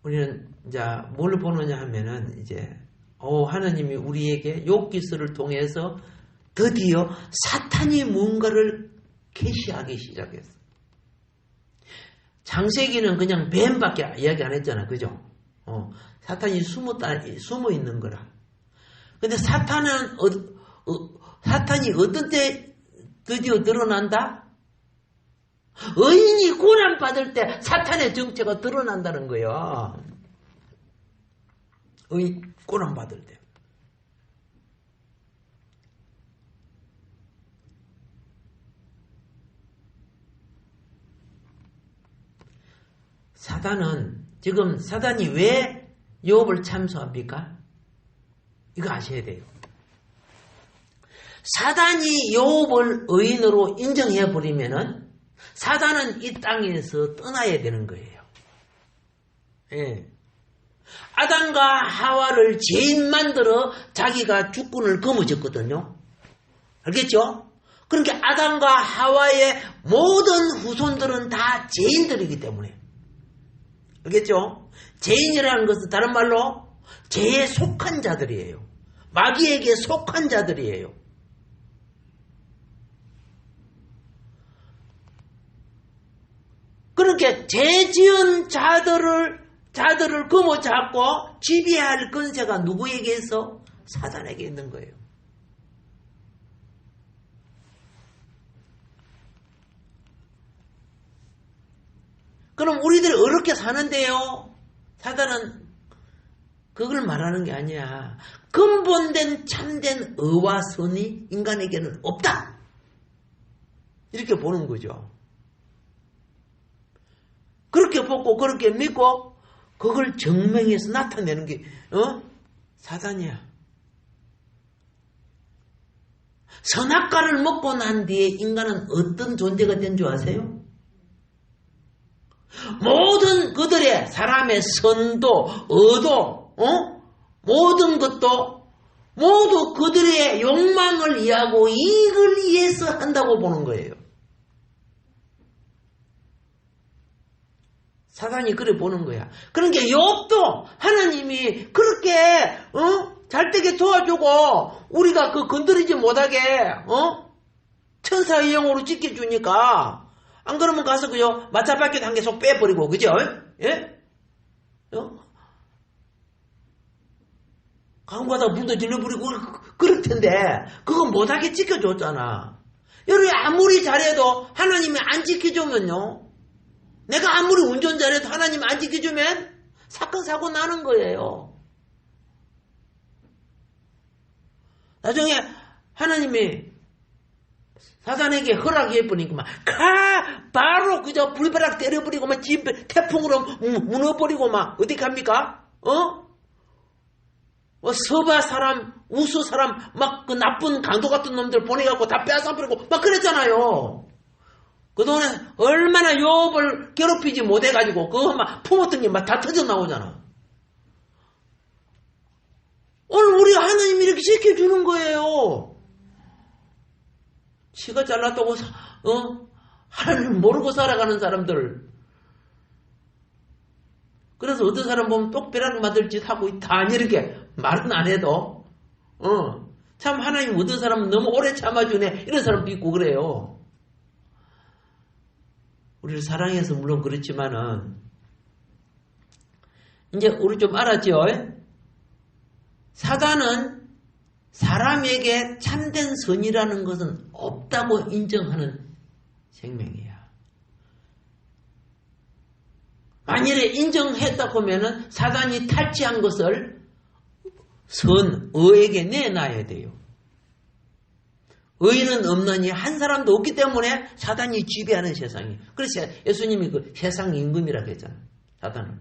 우리는 이제 뭘 보느냐 하면은 이제 하나님이 우리에게 욥기서를 통해서 드디어 사탄이 뭔가를 계시하기 시작했어. 창세기는 그냥 뱀밖에 이야기 안 했잖아, 그죠? 사탄이 숨어 있는 거라. 근데 사탄이 어떤 때 드디어 드러난다? 의인이 고난받을 때 사탄의 정체가 드러난다는 거야. 의인 고난받을 때. 지금 사단이 왜 욥을 참소합니까? 이거 아셔야 돼요. 사단이 욥을 의인으로 인정해버리면은 사단은 이 땅에서 떠나야 되는 거예요. 예. 아담과 하와를 죄인 만들어 자기가 주권을 거머쥐었거든요. 알겠죠? 그러니까 아담과 하와의 모든 후손들은 다 죄인들이기 때문에. 알겠죠? 죄인이라는 것은 다른 말로 죄에 속한 자들이에요. 마귀에게 속한 자들이에요. 그렇게 죄 지은 자들을 거머잡고 지배할 권세가 누구에게 있어? 사단에게 있는 거예요. 그럼 우리들이 어렵게 사는데요. 사단은 그걸 말하는 게 아니야. 근본된 참된 의와 선이 인간에게는 없다. 이렇게 보는 거죠. 그렇게 보고 그렇게 믿고 그걸 증명해서 나타내는 게 사단이야. 선악과를 먹고 난 뒤에 인간은 어떤 존재가 된 줄 아세요? 모든 그들의 사람의 선도, 의도, 모든 것도 모두 그들의 욕망을 이해하고 이익을 위해서 한다고 보는 거예요. 사단이 그래 보는 거야. 그러니까 욥도 하나님이 그렇게 잘 되게 도와주고 우리가 그 건드리지 못하게 천사의 영으로 지켜주니까 안 그러면 가서 그요 마차바퀴도 한 개 속 빼버리고 그죠? 예? 강바다 물도 질러버리고 그럴 텐데 그거 못하게 지켜줬잖아. 여러분이 아무리 잘해도 하나님이 안 지켜주면요. 내가 아무리 운전 잘해도 하나님 안 지켜주면 사건 사고 나는 거예요. 나중에 하나님이 사단에게 허락해버리니까 막 바로 그저 불벼락 때려버리고 막 집 태풍으로 무너버리고 막 어디 갑니까? 서바 사람, 우수 사람 막 그 나쁜 강도 같은 놈들 보내갖고 다 빼앗아버리고 막 그랬잖아요. 그동안에 얼마나 욥을 괴롭히지 못해가지고 그거 막 품었던 게 막 다 터져 나오잖아. 오늘 우리 하나님이 이렇게 지켜주는 거예요. 치가 잘났다고 하나님 모르고 살아가는 사람들. 그래서 어떤 사람 보면 똑배락 맞을 짓 하고 있다 이렇게 말은 안 해도 참 하나님 어떤 사람은 너무 오래 참아주네 이런 사람도 있고 그래요. 우리를 사랑해서 물론 그렇지만은 이제 우리 좀 알았죠? 사단은 사람에게 참된 선이라는 것은 없다고 인정하는 생명이야. 만일에 인정했다고 하면은 사단이 탈취한 것을 의에게 내놔야 돼요. 의는 없느니 한 사람도 없기 때문에 사단이 지배하는 세상이. 그래서 예수님이 그 세상 임금이라고 했잖아요. 사단은.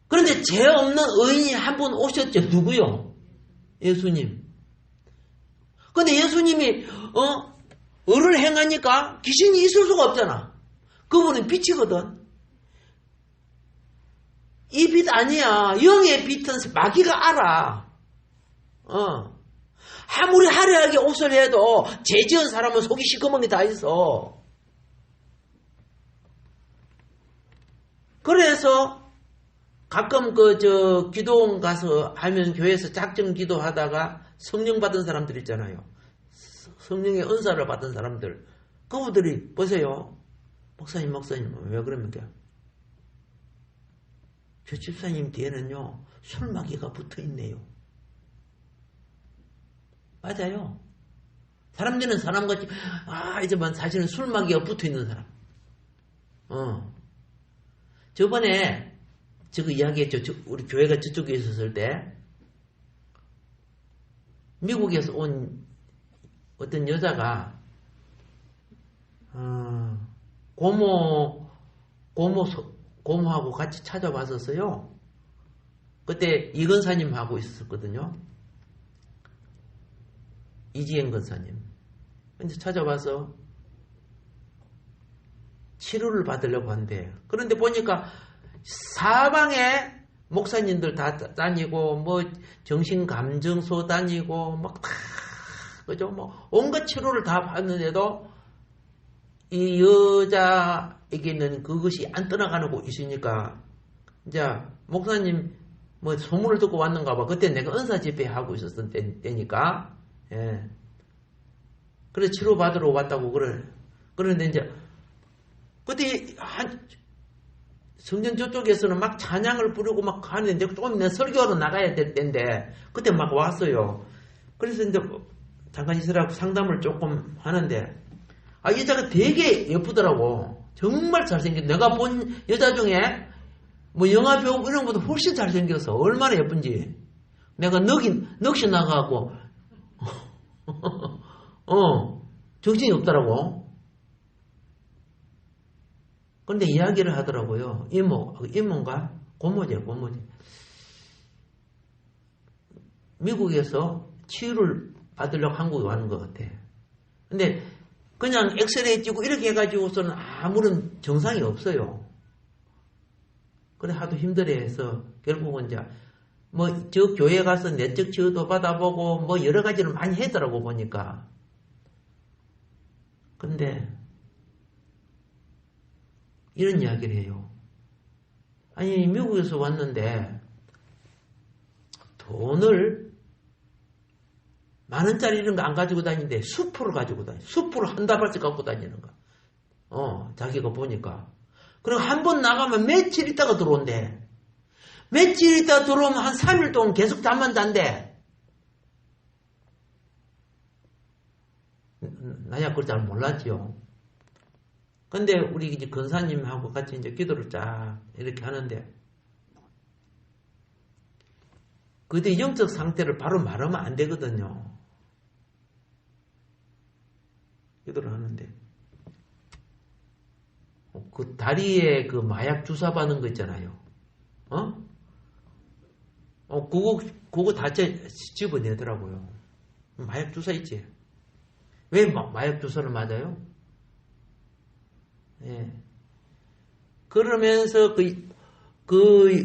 그런데 죄 없는 의인이 한 분 오셨죠. 누구요? 예수님. 근데 예수님이 의를 행하니까 귀신이 있을 수가 없잖아. 그분은 빛이거든. 이 빛 아니야. 영의 빛은 마귀가 알아. 아무리 화려하게 옷을 해도 죄 지은 사람은 속이 시커먼 게 다 있어. 그래서 가끔 기도원 가서 하면 교회에서 작정 기도하다가 성령 받은 사람들 있잖아요. 성령의 은사를 받은 사람들. 그분들이 보세요. 목사님 왜 그럽니까? 저 집사님 뒤에는요 술마귀가 붙어있네요. 맞아요. 사람들은 사람같이 이제만 사실은 술마귀가 붙어있는 사람. 저번에 저거 이야기했죠. 우리 교회가 저쪽에 있었을 때 미국에서 온 어떤 여자가 고모하고 같이 찾아왔었어요. 그때 이건사님하고 있었거든요. 이지행 건사님. 근데 찾아와서 치료를 받으려고 한대. 그런데 보니까 사방에 목사님들 다 다니고 정신감정소 다니고 그죠? 온갖 치료를 다 받는데도 이 여자에게는 그것이 안 떠나가는 곳 있으니까 이제 목사님 소문을 듣고 왔는가 봐. 그때 내가 은사 집회하고 있었던 때니까 그래 치료 받으러 왔다고 그래. 그런데 이제 그때 성전 저쪽에서는 막 찬양을 부르고 막 가는데 조금 내 설교하러 나가야 될 때인데 그때 막 왔어요. 그래서 이제 잠깐 있으라고 상담을 조금 하는데 여자가 되게 예쁘더라고. 정말 잘생겼. 내가 본 여자 중에 영화 배우 이런 것보다 훨씬 잘생겼어. 얼마나 예쁜지. 내가 넋이 나가고 정신이 없더라고. 그런데 이야기를 하더라고요. 이모인가? 고모지. 미국에서 치유를 받으려고 한국에 왔는 것 같아. 근데 그냥 엑스레이 찍고 이렇게 해가지고서는 아무런 정상이 없어요. 그래 하도 힘들어해서 결국은 이제 저 교회 가서 내적 치유도 받아보고 여러 가지를 많이 했더라고 보니까. 근데 이런 이야기를 해요. 아니 미국에서 왔는데 돈을 10,000원짜리 이런 거 안 가지고 다니는데 수프를 가지고 다니. 수프를 한 다발씩 갖고 다니는 거. 자기가 보니까. 그리고 한 번 나가면 며칠 있다가 들어온대. 며칠 있다가 들어오면 한 3일 동안 계속 잠만 잔대. 나야 그걸 잘 몰랐지요. 근데 우리 이제 건사님하고 같이 이제 기도를 쫙 이렇게 하는데 그때 영적 상태를 바로 말하면 안 되거든요. 기도를 하는데 그 다리에 그 마약 주사 받는 거 있잖아요. 그거 다 집어내더라고요. 마약 주사 있지. 왜 마약 주사를 맞아요? 예. 그러면서 그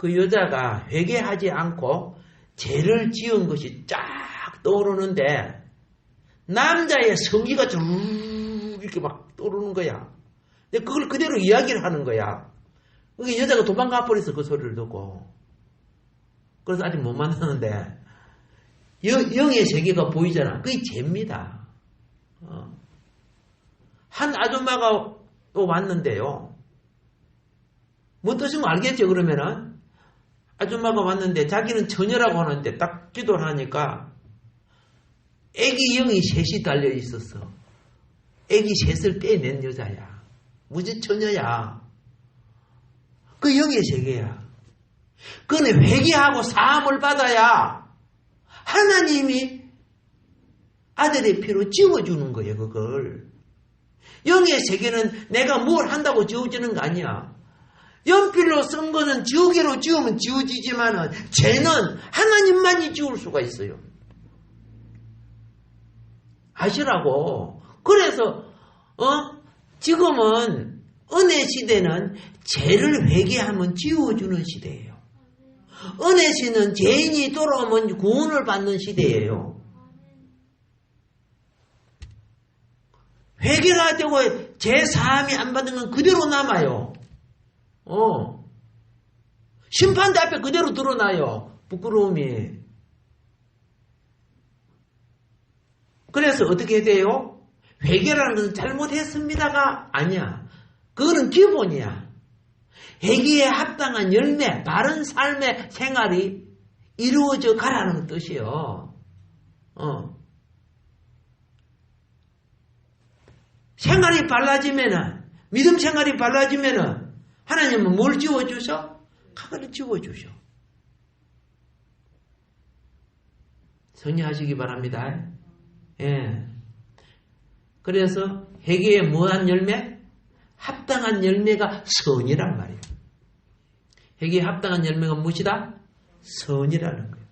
여자가 회개하지 않고 죄를 지은 것이 쫙 떠오르는데 남자의 성기가 쭉 이렇게 막 떠오르는 거야. 근데 그걸 그대로 이야기를 하는 거야. 그게 여자가 도망가 버렸어. 그 소리를 듣고. 그래서 아직 못 만났는데 영의 세계가 보이잖아. 그게 죄입니다. 한 아줌마가 또 왔는데요. 뭔 뜻인 거 알겠죠? 그러면은 아줌마가 왔는데 자기는 처녀라고 하는데 딱 기도를 하니까 애기 영이 셋이 달려 있었어. 애기 셋을 빼낸 여자야. 무지처녀야. 그 영의 세계야. 그는 회개하고 사함을 받아야 하나님이 아들의 피로 지워주는 거예요, 그걸. 영의 세계는 내가 뭘 한다고 지워지는 거 아니야. 연필로 쓴 거는 지우개로 지우면 지워지지만은 죄는 하나님만이 지울 수가 있어요. 아시라고. 그래서 지금은 은혜 시대는 죄를 회개하면 지워주는 시대예요. 은혜 시대는 죄인이 돌아오면 구원을 받는 시대예요. 회개가 되고 죄 사함이 안 받는 건 그대로 남아요. 심판대 앞에 그대로 드러나요. 부끄러움이. 그래서 어떻게 돼요? 회개라는 것은 잘못했습니다가 아니야. 그거는 기본이야. 회개에 합당한 열매, 바른 삶의 생활이 이루어져 가라는 뜻이요. 생활이 발라지면은, 믿음 생활이 발라지면은, 하나님은 뭘 지워주셔? 그거를 지워주셔. 성리하시기 바랍니다. 예. 그래서 회개에 뭐한 열매? 합당한 열매가 선이란 말이에요. 회개에 합당한 열매가 무엇이다? 선이라는 거예요.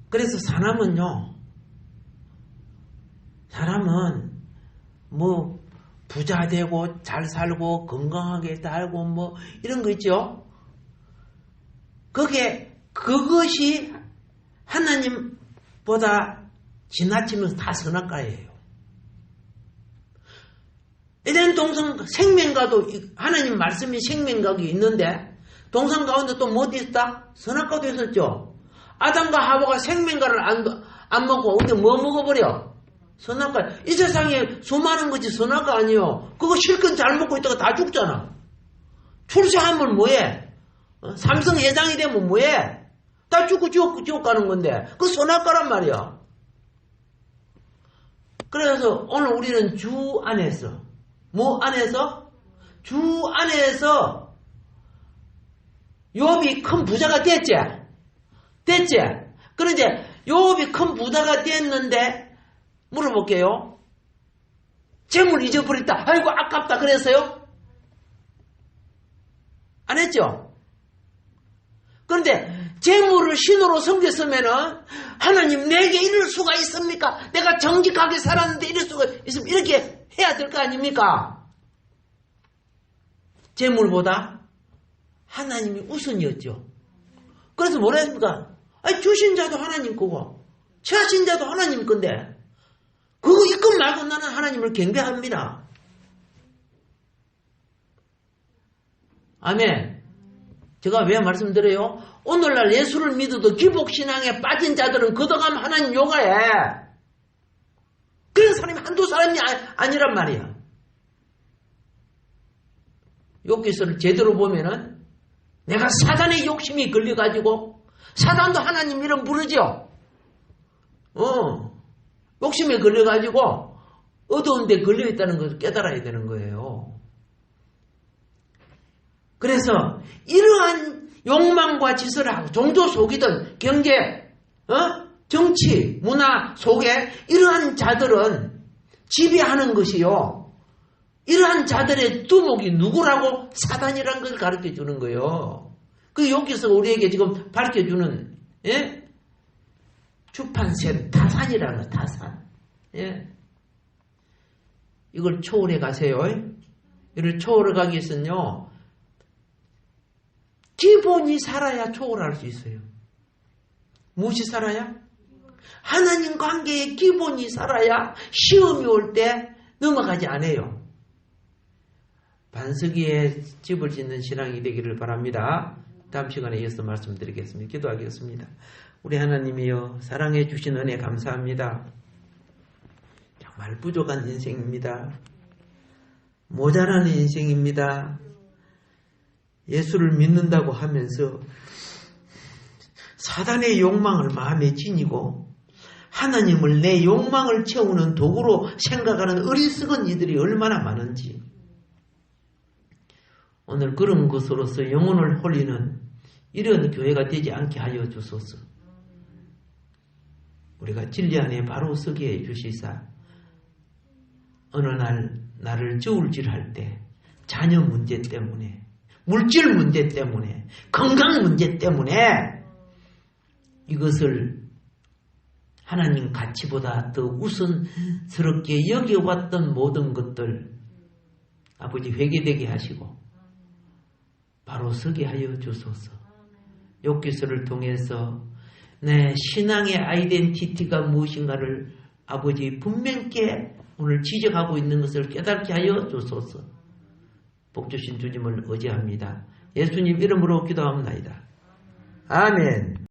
그래서 사람은 뭐 부자 되고 잘 살고 건강하게 살고 뭐 이런 거 있죠. 그것이 하나님보다 지나치면서 다 선악과예요. 에덴 동산 생명과도 하나님 말씀이 생명과가 있는데 동산 가운데 또 뭐 있었다? 선악과도 있었죠. 아담과 하와가 생명과를 안 먹고 근데 뭐 먹어버려? 선악과. 이 세상에 수많은 것이 선악과 아니요. 그거 실컷 잘 먹고 있다가 다 죽잖아. 출세하면 뭐해? 삼성 회장이 되면 뭐해? 다 죽고 지옥 가는 건데 그 선악과란 말이야. 그래서 오늘 우리는 주 안에서 뭐 안에서? 주 안에서 욥이 큰 부자가 됐지? 그런데 욥이 큰 부자가 됐는데 물어볼게요. 재물 잊어버렸다. 아이고 아깝다 그랬어요? 안 했죠? 그런데 재물을 신으로 섬겼으면은 하나님 내게 이럴 수가 있습니까? 내가 정직하게 살았는데 이럴 수가 있으면 이렇게 해야 될 거 아닙니까? 재물보다 하나님이 우선이었죠. 그래서 뭐라 했습니까? 아니, 주신 자도 하나님 거고 취하신 자도 하나님 건데 그거 이것 말고 나는 하나님을 경배합니다. 아멘. 제가 왜 말씀드려요? 오늘날 예수를 믿어도 기복신앙에 빠진 자들은 걷어가면 하나님 욕해. 그런 사람이 한두 사람이 아니란 말이야. 욥기서를 제대로 보면은 내가 사단의 욕심이 걸려가지고 사단도 하나님 이름 부르죠. 욕심에 걸려가지고 어두운 데 걸려있다는 것을 깨달아야 되는 거예요. 그래서 이러한 욕망과 짓을 하고 종교 속이든 경제, 정치, 문화 속에 이러한 자들은 지배하는 것이요. 이러한 자들의 두목이 누구라고? 사단이라는 것을 가르쳐 주는 거예요. 그 여기서 우리에게 지금 밝혀 주는 주판셋 타산이라는 거, 타산. 예. 이걸 초월해 가세요. 이를 초월해 가기 위해서는요. 기본이 살아야 초월할 수 있어요. 무엇이 살아야? 하나님 관계의 기본이 살아야 시험이 올 때 넘어가지 않아요. 반석이에 집을 짓는 신앙이 되기를 바랍니다. 다음 시간에 이어서 말씀드리겠습니다. 기도하겠습니다. 우리 하나님이여 사랑해 주신 은혜 감사합니다. 정말 부족한 인생입니다. 모자라는 인생입니다. 예수를 믿는다고 하면서 사단의 욕망을 마음에 지니고 하나님을 내 욕망을 채우는 도구로 생각하는 어리석은 이들이 얼마나 많은지 오늘 그런 것으로서 영혼을 홀리는 이런 교회가 되지 않게 하여 주소서. 우리가 진리 안에 바로 서게 해 주시사 어느 날 나를 저울질할 때 자녀 문제 때문에 물질 문제 때문에 건강 문제 때문에 이것을 하나님 가치보다 더 우선스럽게 여겨왔던 모든 것들 아버지 회개되게 하시고 바로 서게 하여 주소서. 욥기서를 통해서 내 신앙의 아이덴티티가 무엇인가를 아버지 분명하게 오늘 지적하고 있는 것을 깨닫게 하여 주소서. 복 주신 주님을 의지합니다. 예수님 이름으로 기도합니다. 아멘.